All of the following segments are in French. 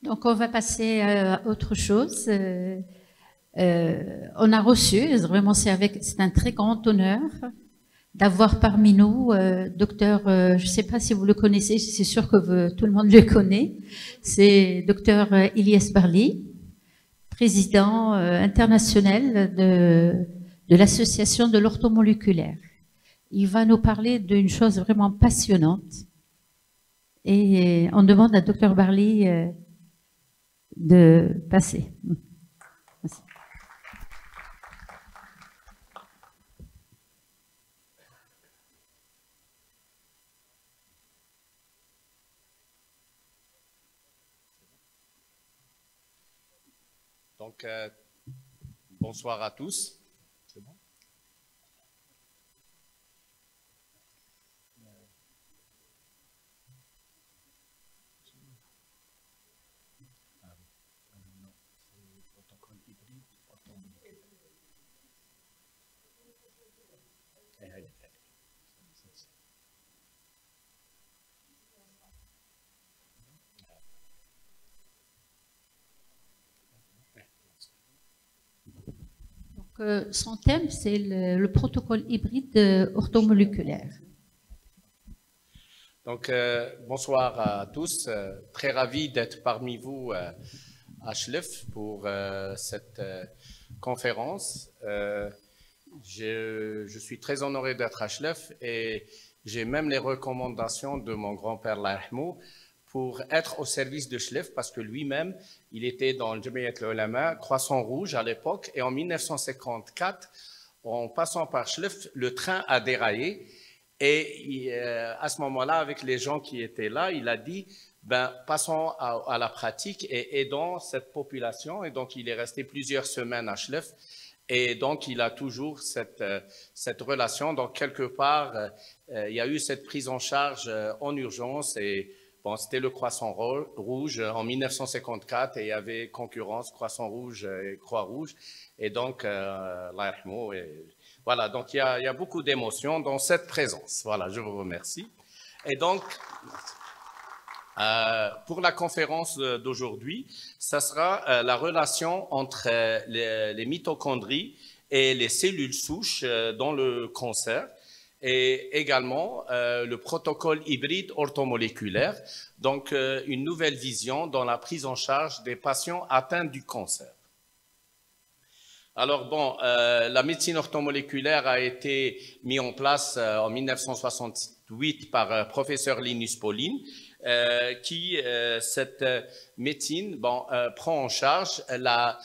Donc, on va passer à autre chose. On a reçu, vraiment, c'est un très grand honneur d'avoir parmi nous docteur, je ne sais pas si vous le connaissez, c'est sûr que tout le monde le connaît, c'est docteur Ilyes Barli, président international de l'association de l'orthomoléculaire. Il va nous parler d'une chose vraiment passionnante et on demande à docteur Barli de passer. Merci. Donc, bonsoir à tous. C'est bon? Son thème, c'est le protocole hybride orthomoléculaire. Donc, bonsoir à tous. Très ravi d'être parmi vous à Schliff pour cette conférence. Je suis très honoré d'être à Schliff et j'ai même les recommandations de mon grand-père Lahmou pour être au service de Schliff parce que lui-même, il était dans le Jamiat al-Ulama, Croissant Rouge à l'époque, et en 1954, en passant par Schliff, le train a déraillé et à ce moment-là, avec les gens qui étaient là, il a dit passons à la pratique et aidons cette population. Et donc, il est resté plusieurs semaines à Schliff. Et donc, il a toujours cette relation. Donc, quelque part, il y a eu cette prise en charge en urgence. Et bon, c'était le Croissant Rouge en 1954 et il y avait concurrence Croissant Rouge et Croix-Rouge. Et donc, l'Arhmo. Voilà, donc il y a beaucoup d'émotions dans cette présence. Voilà, je vous remercie. Et donc, pour la conférence d'aujourd'hui, ça sera la relation entre les mitochondries et les cellules souches dans le cancer et également le protocole hybride orthomoléculaire, donc une nouvelle vision dans la prise en charge des patients atteints du cancer. Alors bon, la médecine orthomoléculaire a été mise en place en 1968 par professeur Linus Pauling, qui, cette médecine, prend en charge la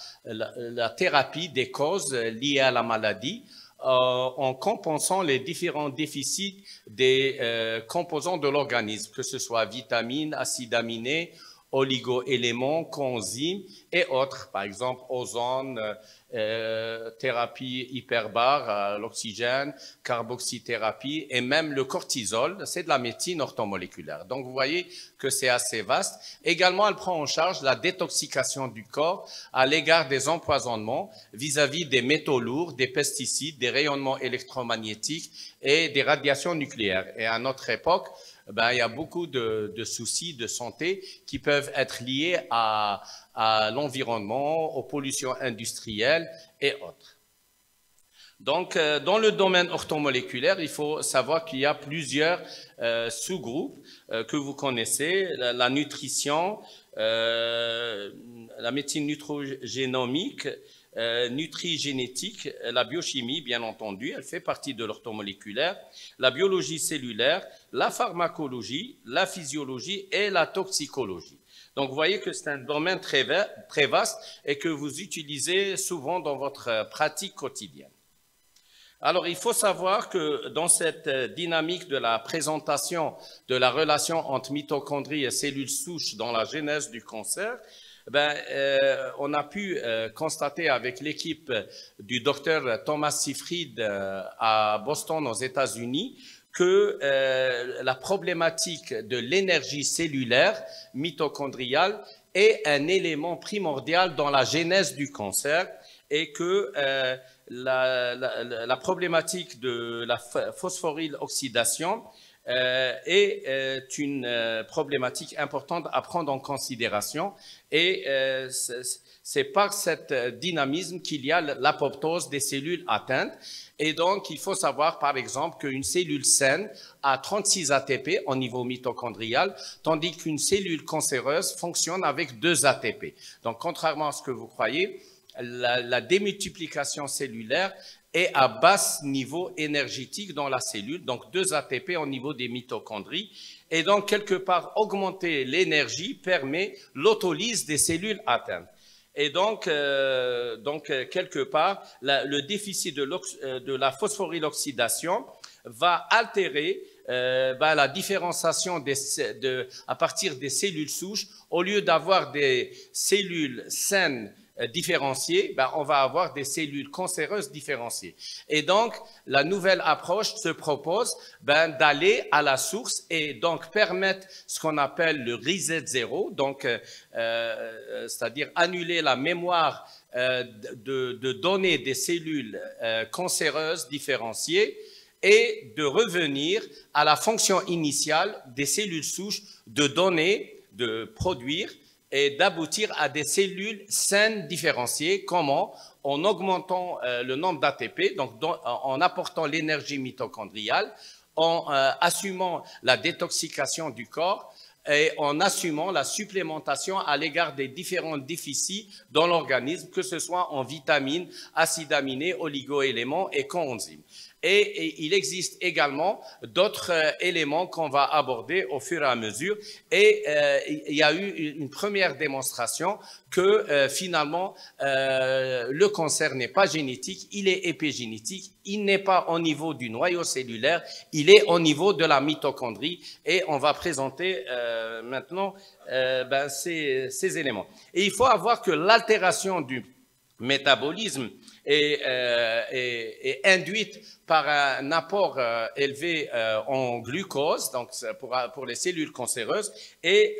thérapie des causes liées à la maladie en compensant les différents déficits des composants de l'organisme, que ce soit vitamines, acides aminés, oligo-éléments, coenzymes et autres, par exemple ozone, thérapie hyperbare, l'oxygène, carboxythérapie et même le cortisol, c'est de la médecine orthomoléculaire. Donc vous voyez que c'est assez vaste. Également, elle prend en charge la détoxication du corps à l'égard des empoisonnements vis-à-vis des métaux lourds, des pesticides, des rayonnements électromagnétiques et des radiations nucléaires. Et à notre époque, il y a beaucoup de soucis de santé qui peuvent être liés à l'environnement, aux pollutions industrielles et autres. Donc, dans le domaine orthomoléculaire, il faut savoir qu'il y a plusieurs sous-groupes que vous connaissez, la nutrition, la médecine nutrogénomique, nutrigénétique, la biochimie, bien entendu, elle fait partie de l'orthomoléculaire, la biologie cellulaire, la pharmacologie, la physiologie et la toxicologie. Donc, vous voyez que c'est un domaine très vaste et que vous utilisez souvent dans votre pratique quotidienne. Alors, il faut savoir que dans cette dynamique de la présentation de la relation entre mitochondries et cellules souches dans la genèse du cancer, on a pu constater avec l'équipe du docteur Thomas Seyfried à Boston aux États-Unis que la problématique de l'énergie cellulaire mitochondriale est un élément primordial dans la genèse du cancer et que la problématique de la phosphoryloxydation est une problématique importante à prendre en considération. Et c'est par cet dynamisme qu'il y a l'apoptose des cellules atteintes. Et donc, il faut savoir, par exemple, qu'une cellule saine a 36 ATP au niveau mitochondrial, tandis qu'une cellule cancéreuse fonctionne avec 2 ATP. Donc, contrairement à ce que vous croyez, la démultiplication cellulaire est à basse niveau énergétique dans la cellule, donc 2 ATP au niveau des mitochondries. Et donc, quelque part, augmenter l'énergie permet l'autolyse des cellules atteintes. Et donc, quelque part, le déficit de la phosphoryloxydation va altérer la différenciation à partir des cellules souches. Au lieu d'avoir des cellules saines différenciées, on va avoir des cellules cancéreuses différenciées. Et donc, la nouvelle approche se propose d'aller à la source et donc permettre ce qu'on appelle le reset zéro, donc c'est-à-dire annuler la mémoire de données des cellules cancéreuses différenciées et de revenir à la fonction initiale des cellules souches de donner, de produire et d'aboutir à des cellules saines différenciées. Comment? En augmentant le nombre d'ATP, donc en apportant l'énergie mitochondriale, en assumant la détoxication du corps et en assumant la supplémentation à l'égard des différents déficits dans l'organisme, que ce soit en vitamines, acides aminés, oligoéléments et coenzymes. Et il existe également d'autres éléments qu'on va aborder au fur et à mesure. Et il y a eu une première démonstration que finalement, le cancer n'est pas génétique, il est épigénétique, il n'est pas au niveau du noyau cellulaire, il est au niveau de la mitochondrie. Et on va présenter maintenant ces éléments. Et il faut avoir que l'altération du métabolisme est induite par un apport élevé en glucose, donc pour les cellules cancéreuses, et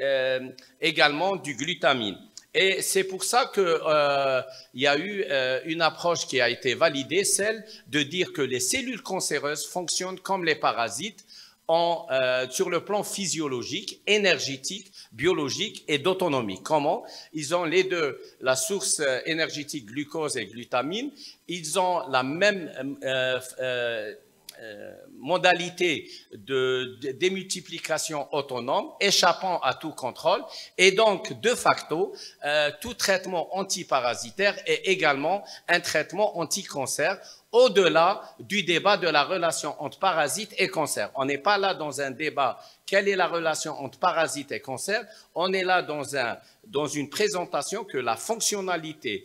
également du glutamine. Et c'est pour ça qu'il y a eu une approche qui a été validée, celle de dire que les cellules cancéreuses fonctionnent comme les parasites sur le plan physiologique, énergétique, biologique et d'autonomie. Comment? Ils ont les deux, la source énergétique glucose et glutamine, ils ont la même modalité de démultiplication autonome, échappant à tout contrôle, et donc, de facto, tout traitement antiparasitaire est également un traitement anti-cancer, au-delà du débat de la relation entre parasite et cancer. On n'est pas là dans un débat, quelle est la relation entre parasite et cancer? On est là dans une présentation que la fonctionnalité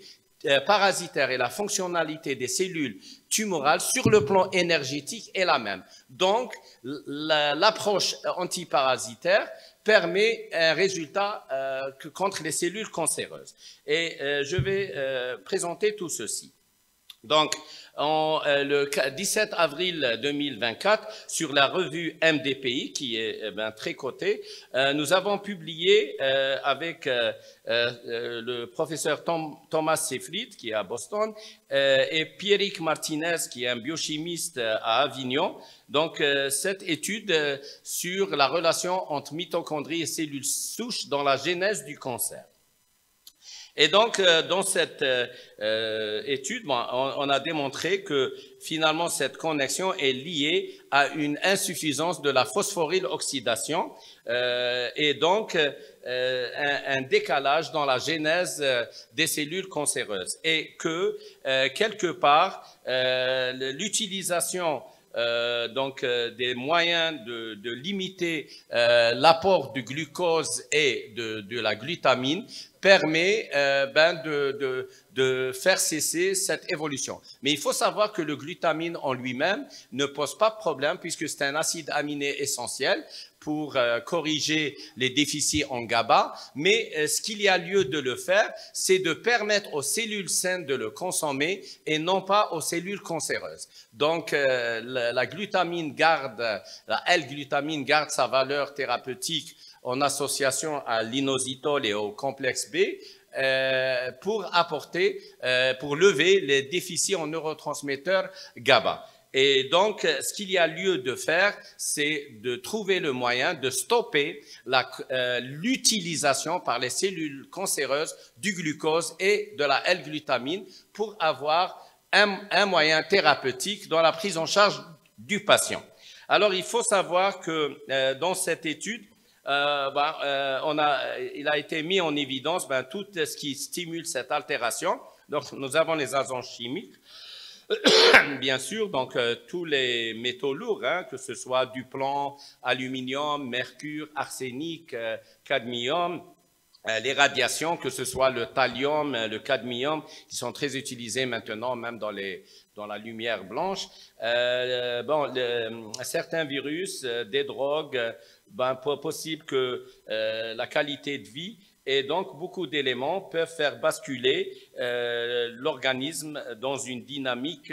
parasitaire et la fonctionnalité des cellules tumorales sur le plan énergétique est la même. Donc, l'approche antiparasitaire permet un résultat contre les cellules cancéreuses. Et je vais présenter tout ceci. Donc, le 17 avril 2024, sur la revue MDPI, qui est très cotée, nous avons publié avec le professeur Thomas Seyfried, qui est à Boston, et Pierrick Martinez, qui est un biochimiste à Avignon, donc cette étude sur la relation entre mitochondries et cellules souches dans la genèse du cancer. Et donc, dans cette étude, on a démontré que finalement, cette connexion est liée à une insuffisance de la phosphoryloxydation et donc un décalage dans la genèse des cellules cancéreuses. Et que, quelque part, l'utilisation des moyens de limiter l'apport du glucose et de la glutamine permet de faire cesser cette évolution. Mais il faut savoir que le glutamine en lui-même ne pose pas de problème puisque c'est un acide aminé essentiel pour corriger les déficits en GABA, mais ce qu'il y a lieu de le faire, c'est de permettre aux cellules saines de le consommer et non pas aux cellules cancéreuses. Donc, la glutamine la L-glutamine garde sa valeur thérapeutique en association à l'inositol et au complexe B, pour lever les déficits en neurotransmetteurs GABA. Et donc, ce qu'il y a lieu de faire, c'est de trouver le moyen de stopper l'utilisation par les cellules cancéreuses du glucose et de la L-glutamine pour avoir un moyen thérapeutique dans la prise en charge du patient. Alors, il faut savoir que dans cette étude, il a été mis en évidence tout ce qui stimule cette altération. Donc, nous avons les agents chimiques, bien sûr, donc tous les métaux lourds, que ce soit du plomb, aluminium, mercure, arsenic, cadmium, les radiations, que ce soit le thallium, le cadmium, qui sont très utilisés maintenant, même dans la lumière blanche. Certains virus, des drogues, possible que la qualité de vie et donc beaucoup d'éléments peuvent faire basculer l'organisme dans une dynamique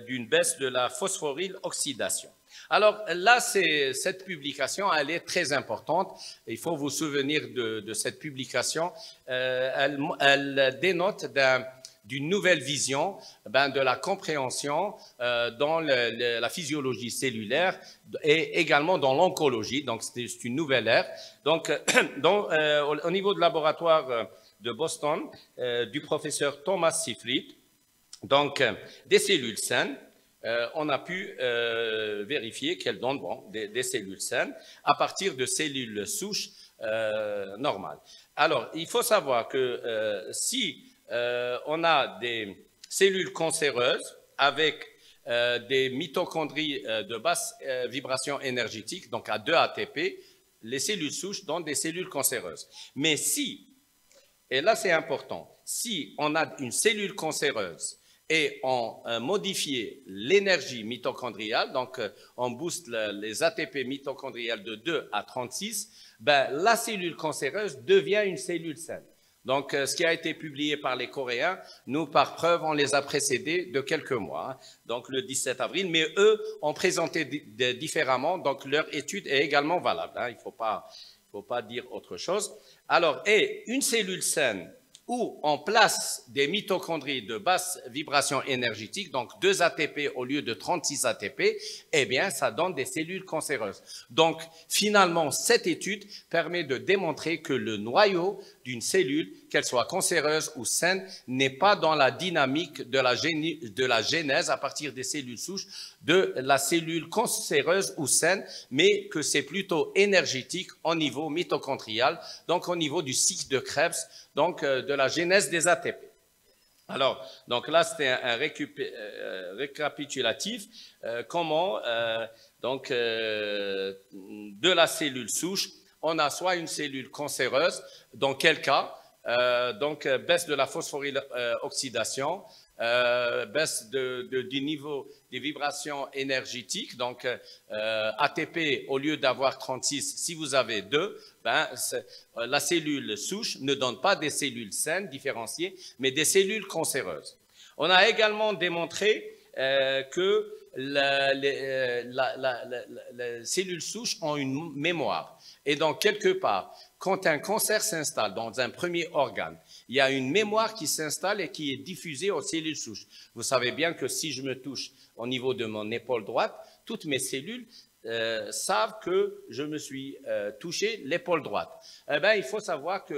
d'une baisse de la phosphoryle oxydation. Alors là, cette publication, elle est très importante. Il faut vous souvenir de cette publication. Elle dénote d'une nouvelle vision de la compréhension dans la physiologie cellulaire et également dans l'oncologie. Donc, c'est une nouvelle ère. Donc, au niveau du laboratoire de Boston, du professeur Thomas Seyfried, donc des cellules saines, on a pu vérifier qu'elles donnent des cellules saines à partir de cellules souches normales. Alors, il faut savoir que si on a des cellules cancéreuses avec des mitochondries de basse vibration énergétique, donc à 2 ATP, les cellules souches donnent des cellules cancéreuses. Mais si, et là c'est important, si on a une cellule cancéreuse et on modifie l'énergie mitochondriale, donc on booste les ATP mitochondriales de 2 à 36, la cellule cancéreuse devient une cellule saine. Donc, ce qui a été publié par les Coréens, nous, par preuve, on les a précédés de quelques mois, donc le 17 avril, mais eux ont présenté différemment, donc leur étude est également valable, il ne faut pas dire autre chose. Alors, et une cellule saine où on place des mitochondries de basse vibration énergétique, donc 2 ATP au lieu de 36 ATP, eh bien, ça donne des cellules cancéreuses. Donc, finalement, cette étude permet de démontrer que le noyau d'une cellule, qu'elle soit cancéreuse ou saine, n'est pas dans la dynamique de la genèse à partir des cellules souches de la cellule cancéreuse ou saine, mais que c'est plutôt énergétique au niveau mitochondrial, donc au niveau du cycle de Krebs, donc de la genèse des ATP. Alors, donc là, c'était un récapitulatif, comment, de la cellule souche, on a soit une cellule cancéreuse, dans quel cas, baisse de la phosphoryle oxydation, baisse du niveau des vibrations énergétiques, donc ATP au lieu d'avoir 36, si vous avez 2, la cellule souche ne donne pas des cellules saines différenciées, mais des cellules cancéreuses. On a également démontré que les cellules souches ont une mémoire. Et donc, quelque part, quand un cancer s'installe dans un premier organe, il y a une mémoire qui s'installe et qui est diffusée aux cellules souches. Vous savez bien que si je me touche au niveau de mon épaule droite, toutes mes cellules savent que je me suis touché l'épaule droite. Il faut savoir que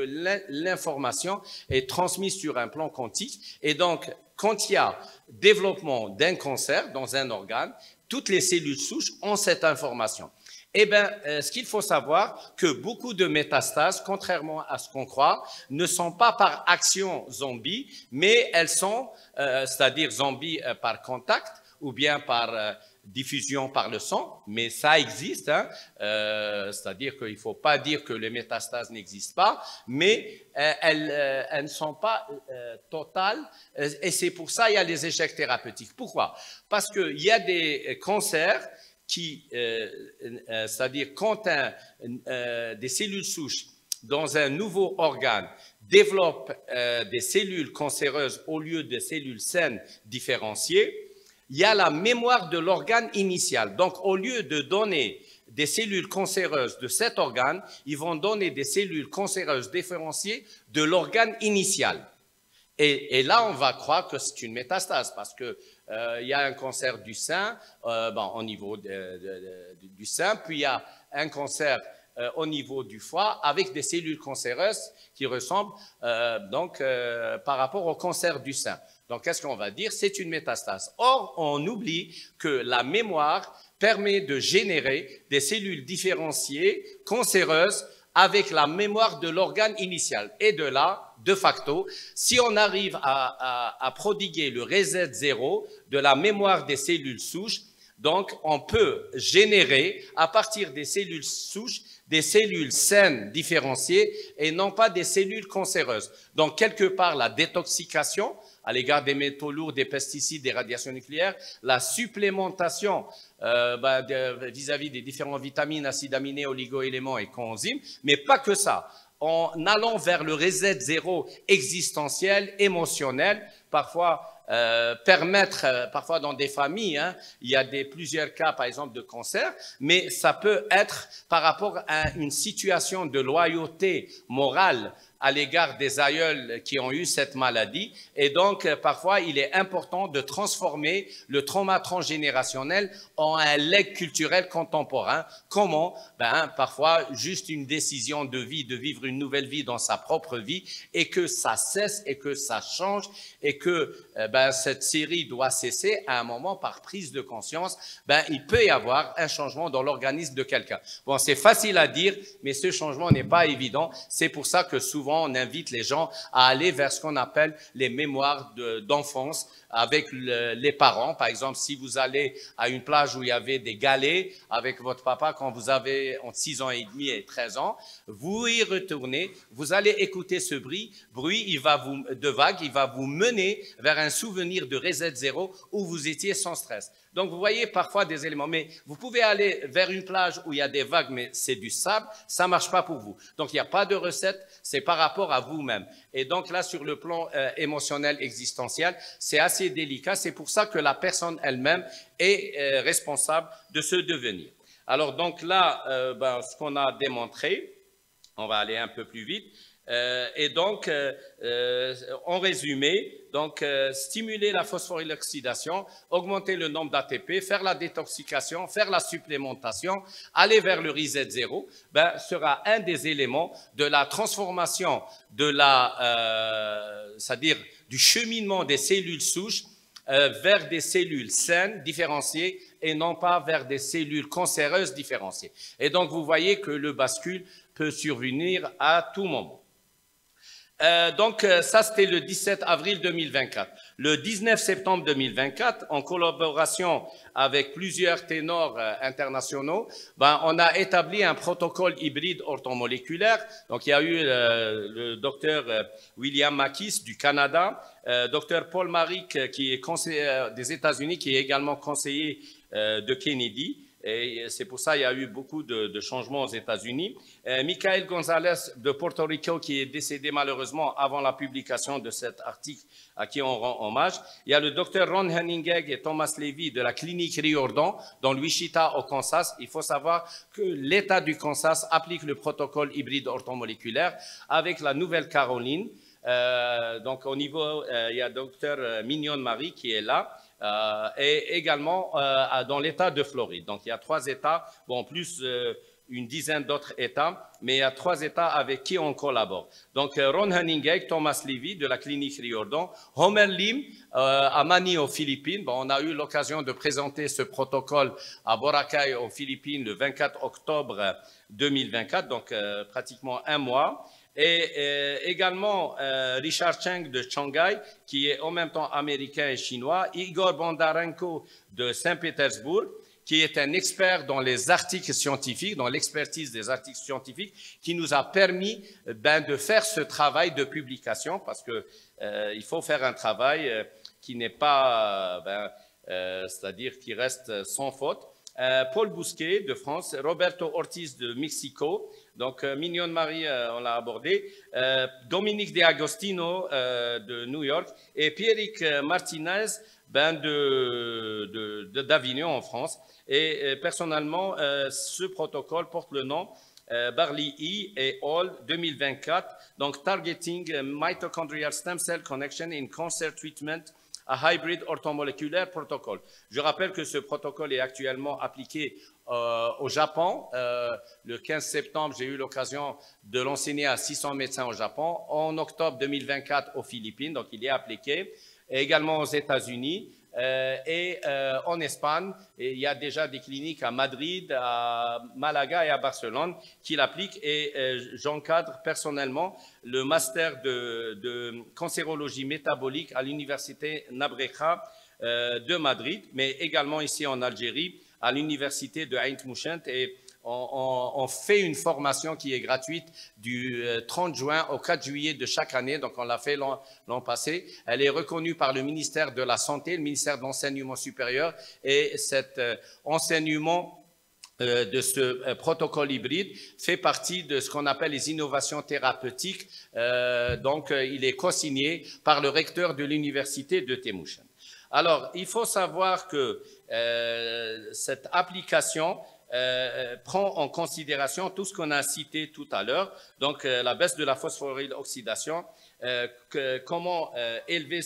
l'information est transmise sur un plan quantique et donc, quand il y a développement d'un cancer dans un organe, toutes les cellules souches ont cette information. Ce qu'il faut savoir, que beaucoup de métastases, contrairement à ce qu'on croit, ne sont pas par action zombie, mais elles sont, c'est-à-dire zombie par contact ou bien par diffusion par le sang, mais ça existe, c'est-à-dire qu'il ne faut pas dire que les métastases n'existent pas, mais elles ne sont pas totales, et c'est pour ça qu'il y a les échecs thérapeutiques. Pourquoi? Parce qu'il y a des cancers qui, c'est-à-dire quand des cellules souches dans un nouveau organe développent des cellules cancéreuses au lieu de cellules saines différenciées, il y a la mémoire de l'organe initial. Donc, au lieu de donner des cellules cancéreuses de cet organe, ils vont donner des cellules cancéreuses différenciées de l'organe initial. Et là, on va croire que c'est une métastase parce que il y a un cancer du sein au niveau du sein, puis il y a un cancer au niveau du foie avec des cellules cancéreuses qui ressemblent par rapport au cancer du sein. Donc, qu'est-ce qu'on va dire? C'est une métastase. Or, on oublie que la mémoire permet de générer des cellules différenciées cancéreuses avec la mémoire de l'organe initial. Et de là, de facto, si on arrive à prodiguer le reset zéro de la mémoire des cellules souches, donc on peut générer à partir des cellules souches des cellules saines différenciées et non pas des cellules cancéreuses. Donc quelque part la détoxication à l'égard des métaux lourds, des pesticides, des radiations nucléaires, la supplémentation vis-à-vis des différentes vitamines, acides aminés, oligo-éléments et coenzymes, mais pas que ça. En allant vers le reset zéro existentiel, émotionnel, parfois parfois dans des familles, il y a plusieurs cas par exemple de cancer, mais ça peut être par rapport à une situation de loyauté morale à l'égard des aïeuls qui ont eu cette maladie. Et donc, parfois, il est important de transformer le trauma transgénérationnel en un legs culturel contemporain. Comment? Parfois, juste une décision de vie, de vivre une nouvelle vie dans sa propre vie, et que ça cesse, et que ça change, et que cette série doit cesser à un moment par prise de conscience. Il peut y avoir un changement dans l'organisme de quelqu'un. Bon, c'est facile à dire, mais ce changement n'est pas évident. C'est pour ça que souvent, on invite les gens à aller vers ce qu'on appelle les mémoires d'enfance avec les parents. Par exemple, si vous allez à une plage où il y avait des galets avec votre papa quand vous avez entre 6 ans et demi et 13 ans, vous y retournez, vous allez écouter ce bruit, de vagues, il va vous mener vers un souvenir de reset zéro où vous étiez sans stress. Donc, vous voyez parfois des éléments, mais vous pouvez aller vers une plage où il y a des vagues, mais c'est du sable, ça ne marche pas pour vous. Donc, il n'y a pas de recette, c'est par rapport à vous-même. Et donc là, sur le plan émotionnel, existentiel, c'est assez délicat. C'est pour ça que la personne elle-même est responsable de ce devenir. Alors, donc là, ce qu'on a démontré, on va aller un peu plus vite. Et donc, en résumé, stimuler la phosphoryloxydation, augmenter le nombre d'ATP, faire la détoxication, faire la supplémentation, aller vers le reset zéro, sera un des éléments de la transformation c'est-à-dire du cheminement des cellules souches vers des cellules saines, différenciées, et non pas vers des cellules cancéreuses différenciées. Et donc, vous voyez que le bascule peut survenir à tout moment. Ça, c'était le 17 avril 2024. Le 19 septembre 2024, en collaboration avec plusieurs ténors internationaux, on a établi un protocole hybride orthomoléculaire. Donc, il y a eu le docteur William Makis du Canada, docteur Paul Marik, qui est conseiller des États-Unis, qui est également conseiller de Kennedy. Et c'est pour ça qu'il y a eu beaucoup de changements aux États-Unis. Michael Gonzalez de Porto Rico, qui est décédé malheureusement avant la publication de cet article à qui on rend hommage. Il y a le docteur Ron Henningeg et Thomas Levy de la clinique Riordan dans le Wichita au Kansas. Il faut savoir que l'État du Kansas applique le protocole hybride orthomoléculaire avec la Nouvelle-Caroline. Donc au niveau, il y a docteur Mignon Marie qui est là. Et également dans l'État de Floride. Donc, il y a 3 États, plus une dizaine d'autres États, mais il y a 3 États avec qui on collabore. Donc, Ron Henningeg, Thomas Levy de la clinique Riordan, Homer Lim à Manille aux Philippines. On a eu l'occasion de présenter ce protocole à Boracay aux Philippines le 24 octobre 2024, donc pratiquement un mois. Et également Richard Cheng de Shanghai, qui est en même temps américain et chinois, Igor Bondarenko de Saint-Pétersbourg, qui est un expert dans les articles scientifiques, dans l'expertise des articles scientifiques, qui nous a permis de faire ce travail de publication, parce que il faut faire un travail qui n'est pas, c'est-à-dire qui reste sans faute. Paul Bousquet de France, Roberto Ortiz de Mexico, donc Mignon Marie, on l'a abordé, Dominique De Agostino de New York et Pierrick Martinez d'Avignon en France. Et personnellement, ce protocole porte le nom Barley E et All 2024, donc Targeting Mitochondrial Stem Cell Connection in Cancer Treatment, a Hybrid Orthomoleculaire Protocol. Je rappelle que ce protocole est actuellement appliqué au Japon. Le 15 septembre, j'ai eu l'occasion de l'enseigner à 600 médecins au Japon. En octobre 2024 aux Philippines, donc il est appliqué. Et également aux États-Unis. En Espagne, il y a déjà des cliniques à Madrid, à Malaga et à Barcelone qui l'appliquent et j'encadre personnellement le master de cancérologie métabolique à l'université Nabreja de Madrid, mais également ici en Algérie à l'université de Ain Mouchent et on fait une formation qui est gratuite du 30 juin au 4 juillet de chaque année. Donc, on l'a fait l'an passé. Elle est reconnue par le ministère de la Santé, le ministère de l'Enseignement supérieur. Et cet enseignement de ce protocole hybride fait partie de ce qu'on appelle les innovations thérapeutiques. Donc, il est co-signé par le recteur de l'université de Temouchen. Alors, il faut savoir que cette application prend en considération tout ce qu'on a cité tout à l'heure, donc la baisse de la phosphoryloxydation, comment élever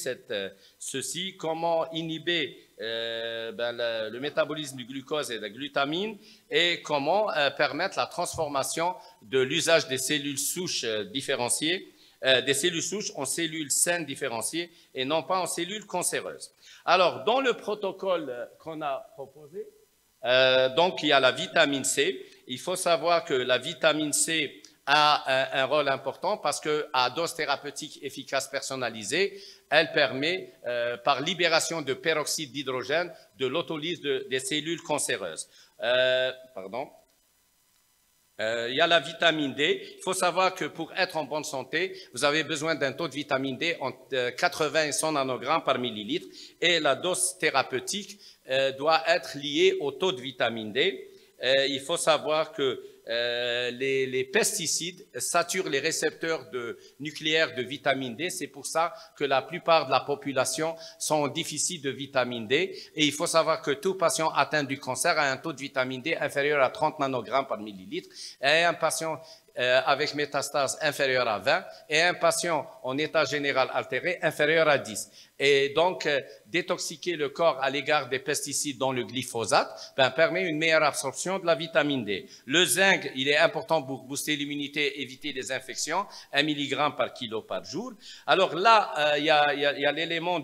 ceci, comment inhiber le métabolisme du glucose et de la glutamine et comment permettre la transformation de l'usage des cellules souches différenciées, des cellules souches en cellules saines différenciées et non pas en cellules cancéreuses. Alors, dans le protocole qu'on a proposé, donc, il y a la vitamine C. Il faut savoir que la vitamine C a un rôle important parce qu'à dose thérapeutique efficace personnalisée, elle permet, par libération de peroxyde d'hydrogène, de l'autolyse des cellules cancéreuses. Il y a la vitamine D. Il faut savoir que pour être en bonne santé, vous avez besoin d'un taux de vitamine D entre 80 et 100 nanogrammes par millilitre et la dose thérapeutique doit être liée au taux de vitamine D. Il faut savoir que les pesticides saturent les récepteurs nucléaires de vitamine D. C'est pour ça que la plupart de la population sont en déficit de vitamine D. Et il faut savoir que tout patient atteint du cancer a un taux de vitamine D inférieur à 30 nanogrammes par millilitre. Et un patient avec métastase inférieure à 20 et un patient en état général altéré inférieur à 10. Et donc, détoxiquer le corps à l'égard des pesticides dont le glyphosate permet une meilleure absorption de la vitamine D. Le zinc, il est important pour booster l'immunité, éviter les infections, 1 mg par kilo par jour. Alors là, il y a l'élément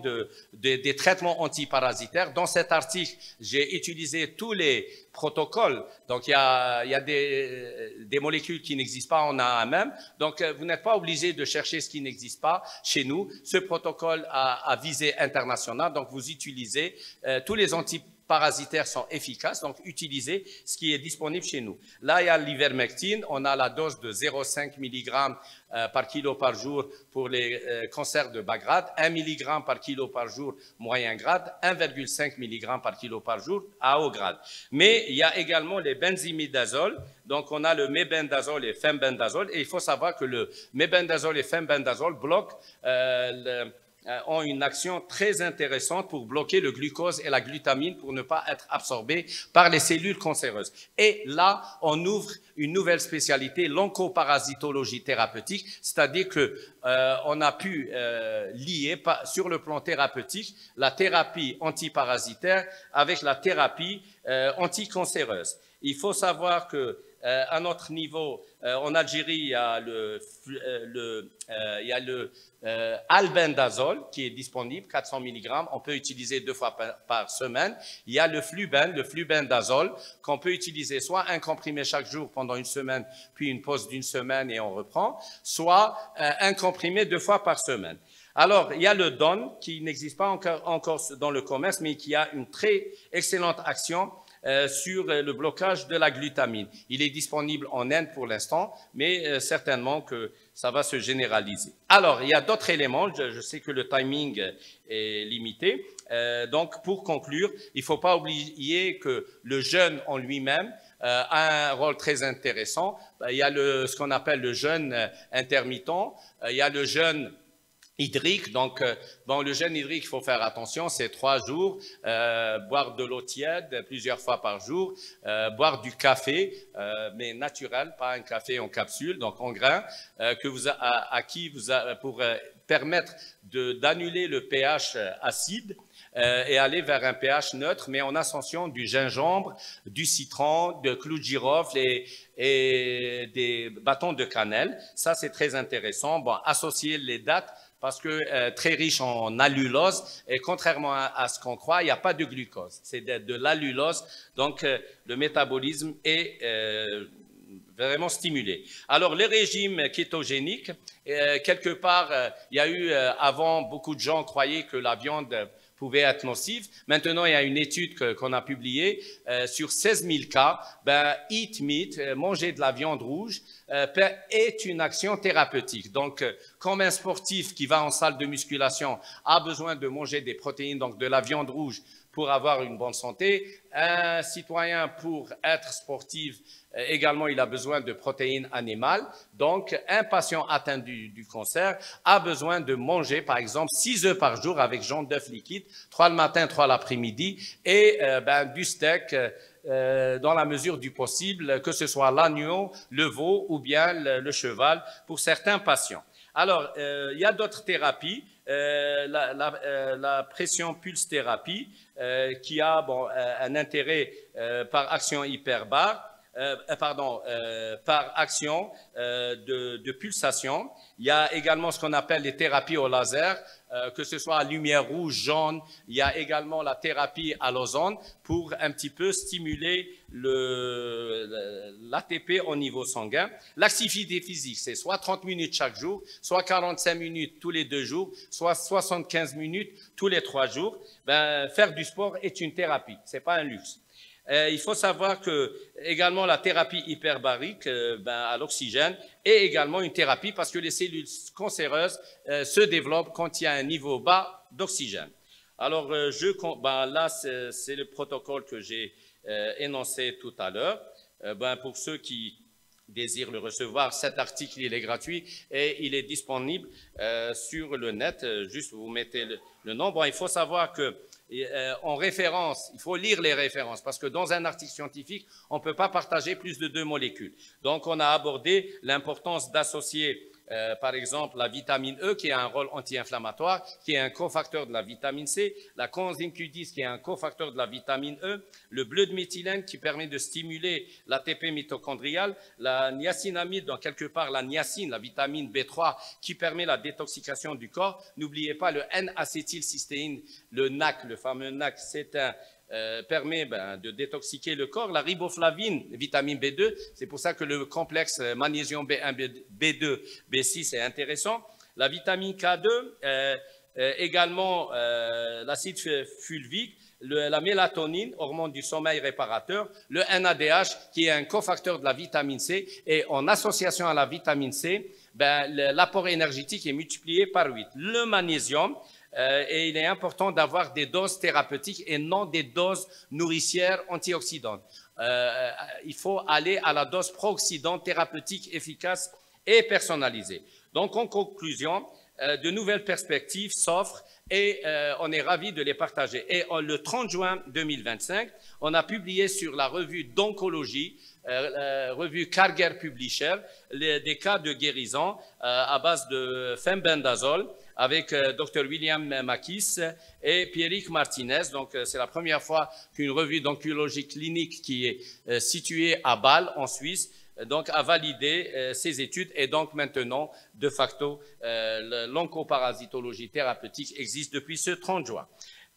des traitements antiparasitaires. Dans cet article, j'ai utilisé tous les protocoles. Donc, il y a des molécules qui n'existent pas en A1M. Donc, vous n'êtes pas obligé de chercher ce qui n'existe pas chez nous. Ce protocole a visée internationale, donc vous utilisez, tous les antiparasitaires sont efficaces, donc utilisez ce qui est disponible chez nous. Là, il y a l'ivermectine, on a la dose de 0,5 mg par kilo par jour pour les cancers de bas grade, 1 mg par kilo par jour moyen grade, 1,5 mg par kilo par jour à haut grade. Mais il y a également les benzimidazole, donc on a le mébendazole et fembendazole, et il faut savoir que le mébendazole et fembendazole bloquent ont une action très intéressante pour bloquer le glucose et la glutamine pour ne pas être absorbés par les cellules cancéreuses. Et là, on ouvre une nouvelle spécialité, l'oncoparasitologie thérapeutique, c'est-à-dire que on a pu lier sur le plan thérapeutique la thérapie antiparasitaire avec la thérapie anticancéreuse. Il faut savoir que à notre niveau, en Algérie, il y a le albendazole qui est disponible, 400 mg, on peut utiliser 2 fois par semaine. Il y a le flubendazole, qu'on peut utiliser soit un comprimé chaque jour pendant une semaine, puis une pause d'une semaine et on reprend, soit un comprimé 2 fois par semaine. Alors, il y a le DON qui n'existe pas encore dans le commerce, mais qui a une très excellente action sur le blocage de la glutamine. Il est disponible en Inde pour l'instant, mais certainement que ça va se généraliser. Alors, il y a d'autres éléments. Je sais que le timing est limité. Donc, pour conclure, il ne faut pas oublier que le jeûne en lui-même a un rôle très intéressant. Il y a ce qu'on appelle le jeûne intermittent. Il y a le jeûne hydrique. Donc, bon, le jeûne hydrique, il faut faire attention, c'est 3 jours, boire de l'eau tiède plusieurs fois par jour, boire du café, mais naturel, pas un café en capsule, donc en grains, pour permettre d'annuler le pH acide et aller vers un pH neutre, mais en ascension du gingembre, du citron, de clous de girofle et des bâtons de cannelle. Ça, c'est très intéressant. Bon, associer les dates, parce que très riche en allulose, et contrairement à ce qu'on croit, il n'y a pas de glucose, c'est de l'allulose, donc le métabolisme est vraiment stimulé. Alors, le régime kétogénique, quelque part, il y a eu, avant, beaucoup de gens croyaient que la viande pouvait être nocive. Maintenant, il y a une étude qu'on a publiée sur 16 000 cas. Eat meat, manger de la viande rouge, est une action thérapeutique. Donc, comme un sportif qui va en salle de musculation a besoin de manger des protéines, donc de la viande rouge, pour avoir une bonne santé, un citoyen, pour être sportif, également, il a besoin de protéines animales. Donc, un patient atteint du cancer a besoin de manger, par exemple, 6 œufs par jour avec jaune d'œuf liquide, 3 le matin, 3 l'après-midi, et du steak dans la mesure du possible, que ce soit l'agneau, le veau ou bien le cheval pour certains patients. Alors, il y a d'autres thérapies, la pression pulse thérapie, qui a un intérêt par action hyperbare, par action de pulsation. Il y a également ce qu'on appelle les thérapies au laser, que ce soit à lumière rouge, jaune. Il y a également la thérapie à l'ozone pour un petit peu stimuler l'ATP au niveau sanguin. L'activité physique, c'est soit 30 minutes chaque jour, soit 45 minutes tous les 2 jours, soit 75 minutes tous les 3 jours. Faire du sport est une thérapie, c'est pas un luxe. Il faut savoir que également la thérapie hyperbarique à l'oxygène est également une thérapie parce que les cellules cancéreuses se développent quand il y a un niveau bas d'oxygène. Alors là c'est le protocole que j'ai énoncé tout à l'heure. Pour ceux qui désirent le recevoir, cet article il est gratuit et il est disponible sur le net. Juste vous mettez le nom. Bon, il faut savoir que en référence, il faut lire les références parce que dans un article scientifique, on ne peut pas partager plus de 2 molécules. Donc, on a abordé l'importance d'associer, par exemple, la vitamine E qui a un rôle anti-inflammatoire, qui est un cofacteur de la vitamine C, la coenzyme Q10 qui est un cofacteur de la vitamine E, le bleu de méthylène qui permet de stimuler l'ATP mitochondrial, la niacinamide, donc quelque part la niacine, la vitamine B3 qui permet la détoxication du corps. N'oubliez pas le N-acétylcystéine, le NAC, le fameux NAC, permet de détoxiquer le corps. La riboflavine, vitamine B2, c'est pour ça que le complexe magnésium B1, B2, B6 est intéressant. La vitamine K2, également l'acide fulvique, la mélatonine, hormone du sommeil réparateur, le NADH qui est un cofacteur de la vitamine C et en association à la vitamine C, l'apport énergétique est multiplié par 8. Le magnésium, et il est important d'avoir des doses thérapeutiques et non des doses nourricières antioxydantes. Il faut aller à la dose pro-oxydante thérapeutique efficace et personnalisée. Donc, en conclusion, de nouvelles perspectives s'offrent et on est ravis de les partager. Et le 30 juin 2025, on a publié sur la revue d'oncologie, revue Karger Publisher, des cas de guérison à base de fembendazole avec Dr William Makis et Pierrick Martinez. Donc, c'est la première fois qu'une revue d'oncologie clinique qui est située à Bâle, en Suisse, donc a validé ces études et donc maintenant, de facto, l'oncoparasitologie thérapeutique existe depuis ce 30 juin.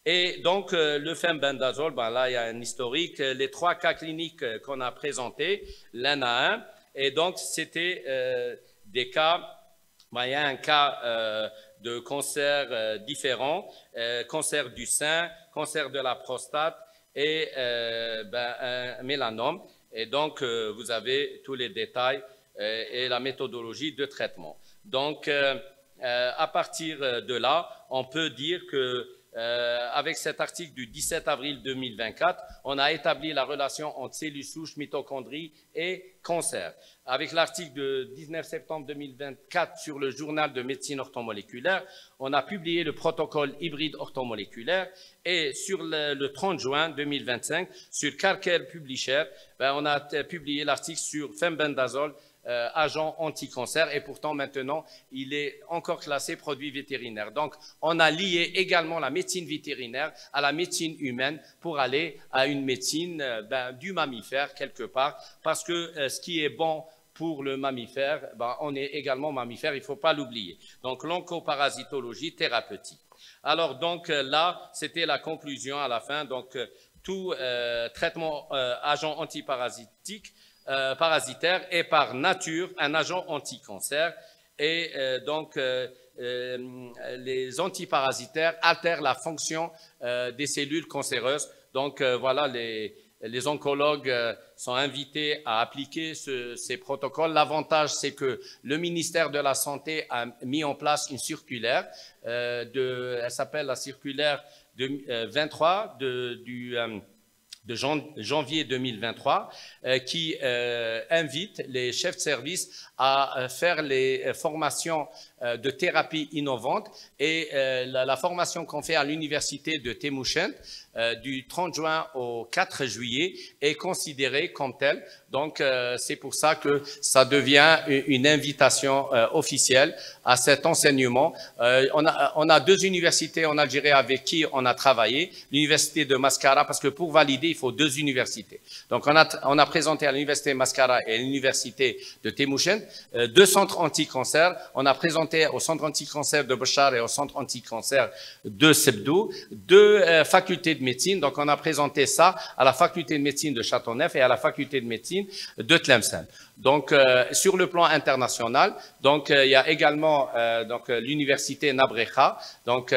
Et donc, le fembendazole, là, il y a un historique. Les 3 cas cliniques qu'on a présentés, l'un à un, et donc, c'était des cas, il y a un cas de cancer différents, cancer du sein, cancer de la prostate et un mélanome. Et donc, vous avez tous les détails et la méthodologie de traitement. Donc, à partir de là, on peut dire que avec cet article du 17 avril 2024, on a établi la relation entre cellules souches, mitochondries et cancer. Avec l'article de 19 septembre 2024 sur le journal de médecine orthomoléculaire, on a publié le protocole hybride orthomoléculaire et sur le 30 juin 2025, sur Carcare Publisher, on a publié l'article sur fembendazole, agent anti-cancer, et pourtant maintenant il est encore classé produit vétérinaire. Donc on a lié également la médecine vétérinaire à la médecine humaine pour aller à une médecine du mammifère quelque part, parce que ce qui est bon pour le mammifère, on est également mammifère, il ne faut pas l'oublier. Donc l'oncoparasitologie thérapeutique. Alors donc là, c'était la conclusion à la fin. Donc tout traitement agent antiparasitique parasitaire est par nature un agent anti-cancer, et donc les antiparasitaires altèrent la fonction des cellules cancéreuses. Donc voilà, les oncologues sont invités à appliquer ces protocoles. L'avantage, c'est que le ministère de la Santé a mis en place une circulaire, elle s'appelle la circulaire 23 de janvier 2023, qui invite les chefs de service à faire les formations de thérapie innovante, et la formation qu'on fait à l'université de Temuşent du 30 juin au 4 juillet est considérée comme telle. Donc c'est pour ça que ça devient une invitation officielle à cet enseignement. On a deux universités en Algérie avec qui on a travaillé, l'université de Mascara, parce que pour valider il faut deux universités. Donc on a présenté à l'université Mascara et à l'université de Temuşent deux centres anti-cancer. On a présenté au centre anti-cancer de Bachar et au centre anti-cancer de Sebdou deux facultés de médecine. Donc on a présenté ça à la faculté de médecine de Châteauneuf et à la faculté de médecine de Tlemcen. Donc sur le plan international, donc il y a également donc l'université Nabrecha, donc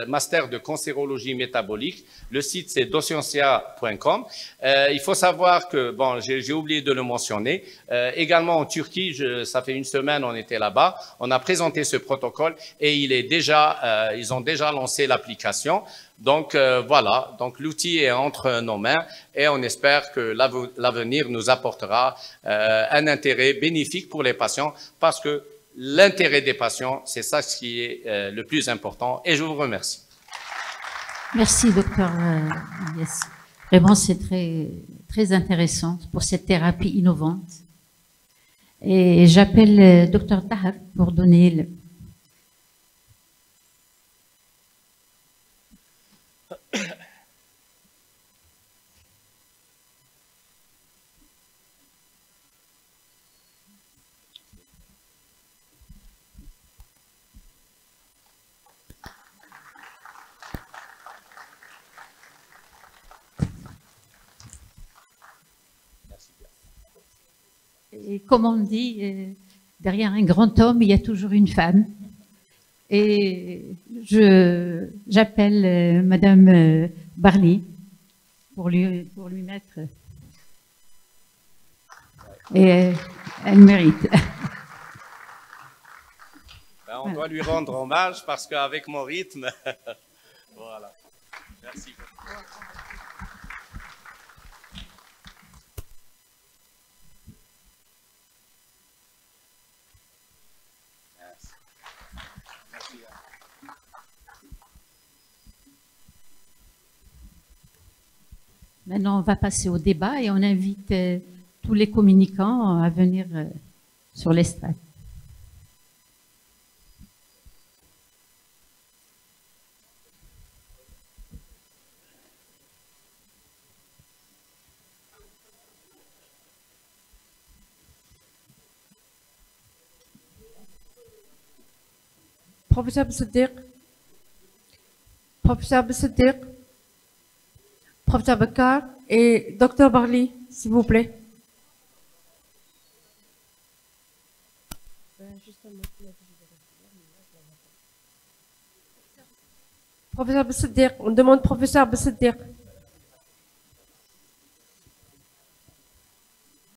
master de cancérologie métabolique. Le site c'est dociencia.com. Il faut savoir que, bon, j'ai oublié de le mentionner, également en Turquie, ça fait une semaine on était là-bas, on a présenté ce protocole et ils ont déjà lancé l'application. Donc voilà, donc l'outil est entre nos mains et on espère que l'avenir nous apportera un intérêt bénéfique pour les patients, parce que l'intérêt des patients, c'est ça ce qui est le plus important, et je vous remercie. Merci, docteur Yes. Vraiment, c'est très intéressant pour cette thérapie innovante. Et j'appelle docteur Tahar pour donner le... Et comme on dit, derrière un grand homme, il y a toujours une femme. Et j'appelle Madame Barli pour lui mettre. Et elle mérite. On doit lui rendre hommage parce qu'avec mon rythme, voilà. Merci beaucoup. Maintenant, on va passer au débat et on invite tous les communicants à venir sur l'estrade. Professeur Bessedir, Professeur Bessedir, Professeur Bakar et Docteur Barli, s'il vous plaît. Professeur Bessedir, on demande Professeur Bessedir.